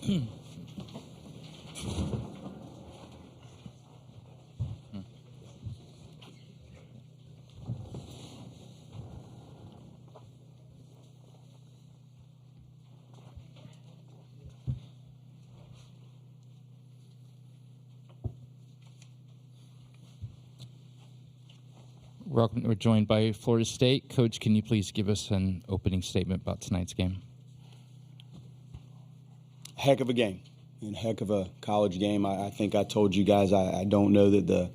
We're joined by Florida State. Coach, can you please give us an opening statement about tonight's game? Heck of a game and heck of a college game. I think I told you guys I don't know that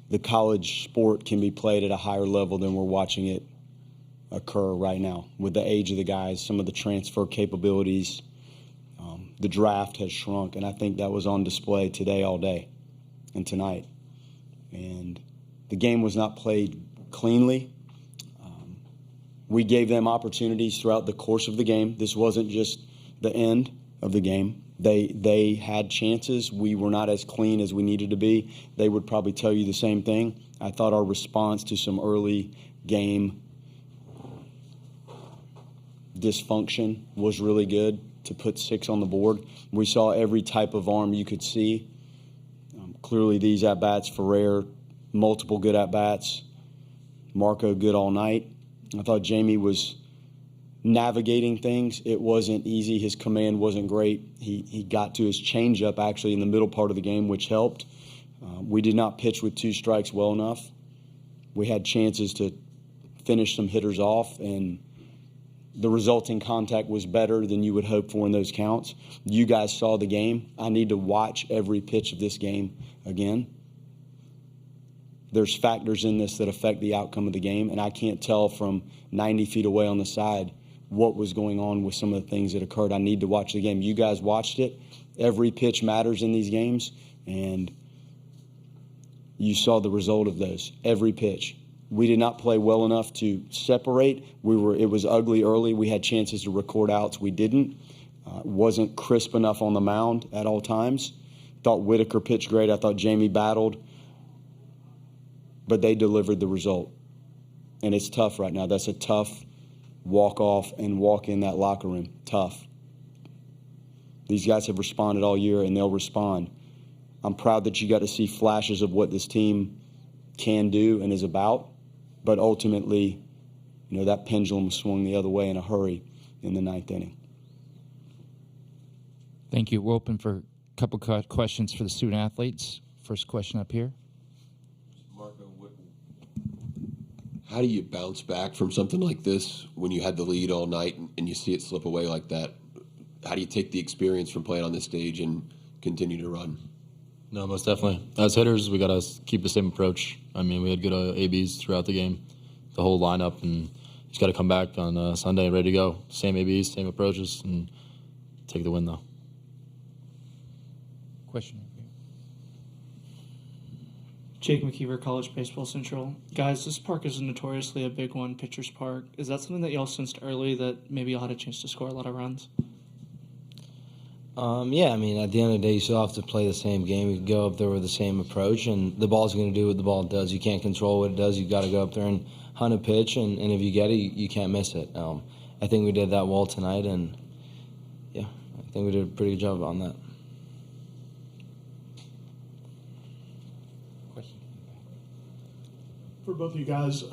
the college sport can be played at a higher level than we're watching it occur right now with the age of the guys, some of the transfer capabilities. The draft has shrunk, and I think that was on display today all day and tonight. And the game was not played cleanly. We gave them opportunities throughout the course of the game. This wasn't just the end of the game. They had chances. We were not as clean as we needed to be. They would probably tell you the same thing. I thought our response to some early game dysfunction was really good to put 6 on the board. We saw every type of arm you could see. Clearly these at-bats, Ferrer, multiple good at-bats. Marco good all night. I thought Jamie was navigating things. It wasn't easy. His command wasn't great. He got to his changeup actually in the middle part of the game, which helped. We did not pitch with 2 strikes well enough. We had chances to finish some hitters off, and the resulting contact was better than you would hope for in those counts. You guys saw the game. I need to watch every pitch of this game again. There's factors in this that affect the outcome of the game, and I can't tell from 90 feet away on the side what was going on with some of the things that occurred. I need to watch the game. You guys watched it. Every pitch matters in these games, and you saw the result of those. Every pitch. We did not play well enough to separate. It was ugly early. We had chances to record outs. We didn't. Wasn't crisp enough on the mound at all times. Thought Whitaker pitched great. I thought Jamie battled. But they delivered the result. And it's tough right now. That's a tough walk off and walk in that locker room. Tough. These guys have responded all year, and they'll respond. I'm proud that you got to see flashes of what this team can do and is about. But ultimately, that pendulum swung the other way in a hurry in the 9th inning. Thank you. We're open for a couple questions for the student athletes. First question up here. Marco, how do you bounce back from something like this when you had the lead all night and you see it slip away like that? How do you take the experience from playing on this stage and continue to run? No, most definitely. As hitters, we got to keep the same approach. I mean, we had good ABs throughout the game, the whole lineup, and just got to come back on Sunday ready to go. Same ABs, same approaches, and take the win, though. Question. Jake McKeever, College Baseball Central. Guys, this park is notoriously a big one, pitcher's park. Is that something that y'all sensed early that maybe y'all had a chance to score a lot of runs? Yeah, I mean, at the end of the day, you still have to play the same game. You can go up there with the same approach, and the ball's going to do what the ball does. You can't control what it does. You got to go up there and hunt a pitch, and if you get it, you can't miss it. I think we did that well tonight, and yeah, I think we did a pretty good job on that. For both of you guys,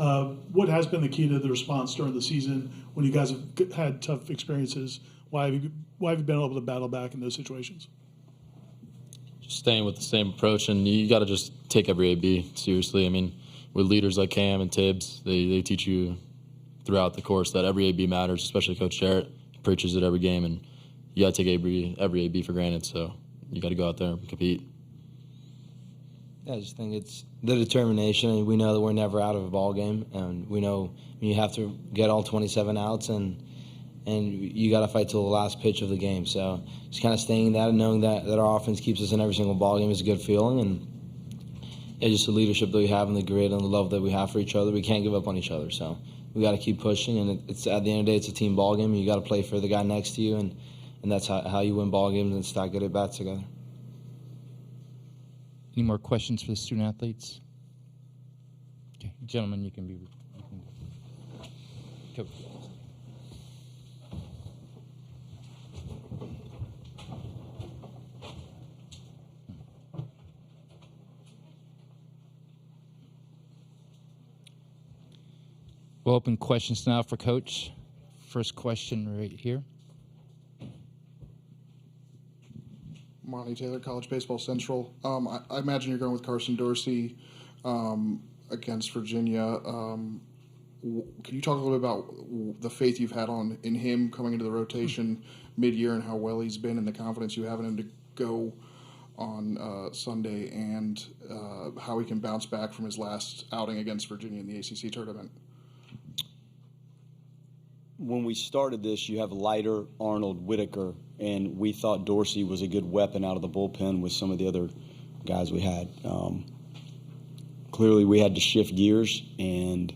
what has been the key to the response during the season when you guys have had tough experiences? Why have you been able to battle back in those situations? Just staying with the same approach, and you got to just take every AB seriously. I mean, with leaders like Cam and Tibbs, they teach you throughout the course that every AB matters, especially Coach Jarrett preaches it every game, and you got to take every AB for granted, so you got to go out there and compete. Yeah, I just think it's the determination, and we know that we're never out of a ball game, and we know you have to get all 27 outs, and you got to fight till the last pitch of the game. So just kind of staying in that and knowing that our offense keeps us in every single ball game is a good feeling, and yeah, just the leadership that we have and the grit and the love that we have for each other. We can't give up on each other, so we got to keep pushing. And it's at the end of the day, it's a team ball game. And you got to play for the guy next to you, and that's how you win ball games and stack good at bats together. Any more questions for the student athletes? Okay, gentlemen, you can go. We'll open questions now for Coach. First question right here. Monty Taylor, College Baseball Central. I imagine you're going with Carson Dorsey against Virginia. Can you talk a little bit about the faith you've had in him coming into the rotation mid-year and how well he's been and the confidence you have in him to go on Sunday and how he can bounce back from his last outing against Virginia in the ACC tournament? When we started this, you have Leiter, Arnold, Whitaker, and we thought Dorsey was a good weapon out of the bullpen with some of the other guys we had. Clearly, we had to shift gears, and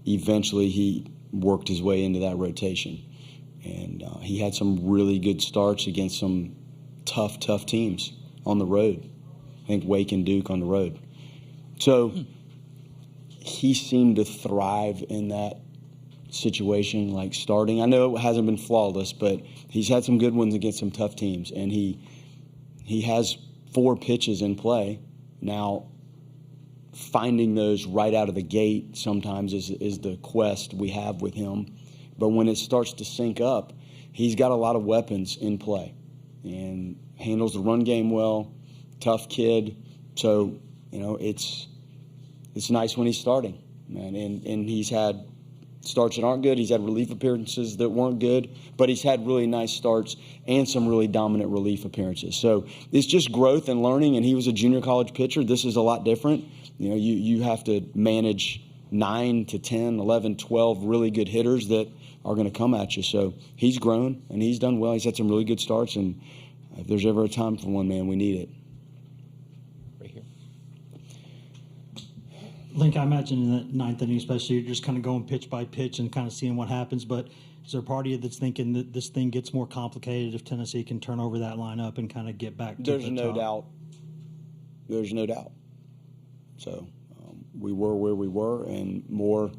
eventually he worked his way into that rotation. And he had some really good starts against some tough teams on the road. I think Wake and Duke on the road. So he seemed to thrive in that situation, like starting. I know it hasn't been flawless, but he's had some good ones against some tough teams, and he has 4 pitches in play. Now, finding those right out of the gate sometimes is the quest we have with him. But when it starts to sync up, he's got a lot of weapons in play and handles the run game well, tough kid. So, it's nice when he's starting, man. And he's had starts that aren't good. He's had relief appearances that weren't good, but he's had really nice starts and some really dominant relief appearances. So it's just growth and learning, and he was a junior college pitcher. This is a lot different. You have to manage 9 to 10, 11, 12 really good hitters that are going to come at you. So he's grown, and he's done well. He's had some really good starts, and if there's ever a time for one, man, we need it. Right here. Link, I imagine in the 9th inning especially, you're just kind of going pitch by pitch and kind of seeing what happens. But is there a part of you that's thinking that this thing gets more complicated if Tennessee can turn over that lineup and kind of get back to the top? There's no doubt. So we were where we were and more.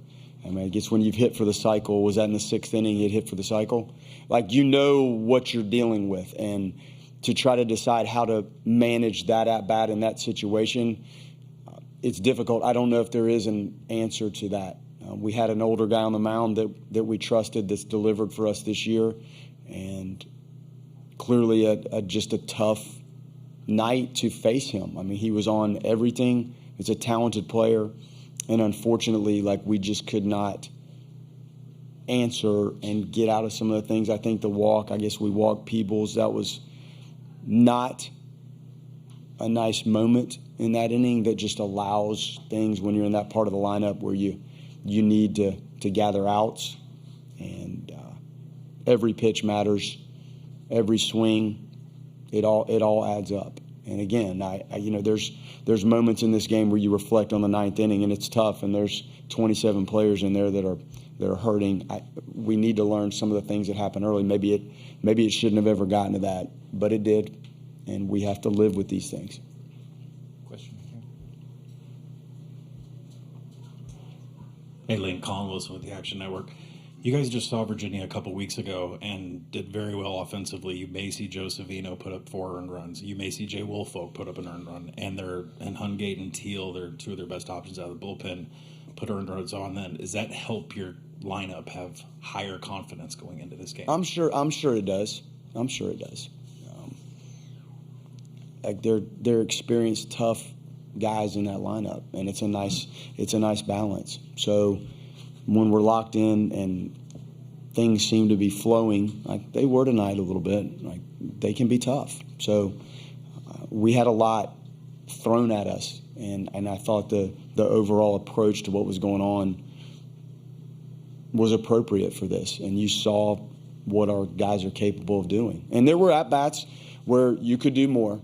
I mean, I guess when you've hit for the cycle, was that in the 6th inning you'd hit for the cycle? Like, what you're dealing with. And to try to decide how to manage that at-bat in that situation, it's difficult. I don't know if there is an answer to that. We had an older guy on the mound that we trusted that's delivered for us this year, and clearly just a tough night to face him. I mean, he was on everything. He's a talented player, and unfortunately, we just could not answer and get out of some of the things. I think the walk, I guess we walked Peebles. That was not a nice moment in that inning that just allows things when you're in that part of the lineup where you need to gather outs, and every pitch matters, every swing, it all adds up. And again, there's moments in this game where you reflect on the 9th inning and it's tough, and there's 27 players in there that are hurting. We need to learn some of the things that happened early. Maybe it shouldn't have ever gotten to that, but it did, and we have to live with these things. Question here. Hey, Lane, Colin Wilson with the Action Network. You guys just saw Virginia a couple weeks ago and did very well offensively. You may see Joe Savino put up 4 earned runs. You may see Jay Woolfolk put up an earned run. And Hungate and Teal, they're 2 of their best options out of the bullpen, put earned runs on them. Does that help your lineup have higher confidence going into this game? I'm sure it does. They're experienced, tough guys in that lineup, and it's a nice balance. So when we're locked in and things seem to be flowing, like they were tonight a little bit, like they can be tough. So we had a lot thrown at us, and I thought the overall approach to what was going on was appropriate for this. And you saw what our guys are capable of doing. And there were at-bats where you could do more.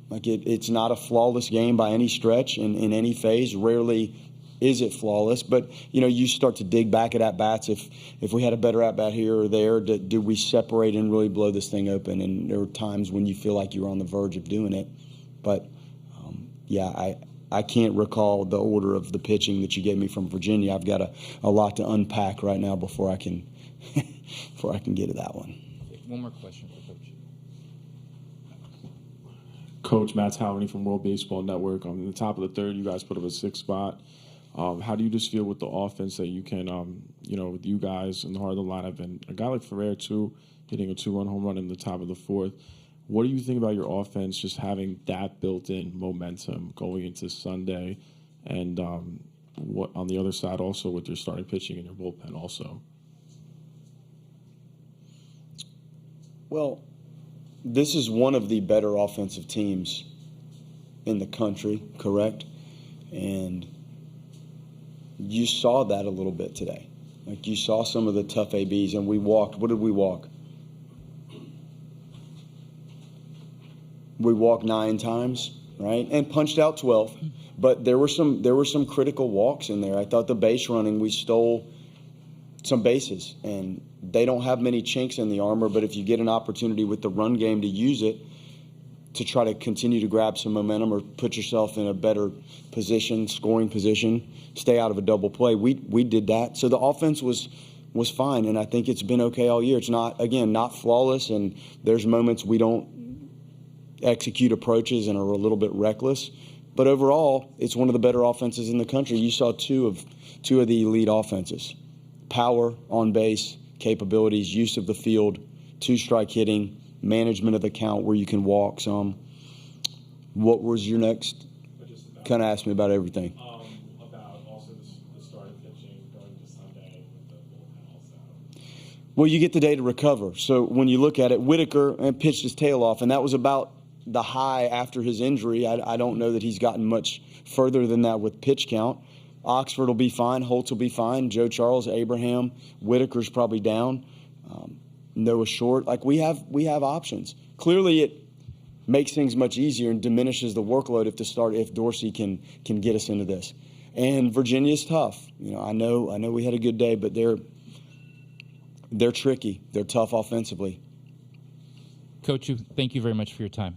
Like it's not a flawless game by any stretch in any phase. Rarely is it flawless, but you start to dig back at bats. If we had a better at bat here or there, do we separate and really blow this thing open? And there were times when you feel like you're on the verge of doing it, but I can't recall the order of the pitching that you gave me from Virginia. I've got a lot to unpack right now before I can get to that one. One more question for Coach. Coach, Matt Tawney from World Baseball Network. On the top of the 3rd, you guys put up a 6 spot. How do you just feel with the offense that you can, with you guys in the heart of the lineup and a guy like Ferrer too, hitting a 2-run home run in the top of the fourth? What do you think about your offense just having that built-in momentum going into Sunday, and what on the other side also with your starting pitching and your bullpen also? Well, this is one of the better offensive teams in the country, correct? And you saw that a little bit today. Like, you saw some of the tough ABs, and we walked. What did we walk? We walked 9 times, right? And punched out 12. But there were some critical walks in there. I thought the base running, we stole some bases, and they don't have many chinks in the armor, but if you get an opportunity with the run game to use it to try to continue to grab some momentum or put yourself in a better position, scoring position, stay out of a double play, we did that. So the offense was fine, and I think it's been okay all year. It's not flawless, and there's moments we don't execute approaches and are a little bit reckless. But overall, it's one of the better offenses in the country. You saw two of the elite offenses. Power, on base, capabilities, use of the field, 2-strike hitting, management of the count where you can walk some. What was your next? Kind of asked me about everything. About also the starting pitching going to Sunday with the bullpen also. Well, you get the day to recover. So when you look at it, Whitaker pitched his tail off, and that was about the high after his injury. I don't know that he's gotten much further than that with pitch count. Oxford will be fine. Holtz will be fine. Joe Charles, Abraham, Whitaker's probably down. Noah Short. Like, we have options. Clearly, it makes things much easier and diminishes the workload if Dorsey can get us into this. And Virginia's tough. I know we had a good day, but they're tricky. They're tough offensively. Coach, thank you very much for your time.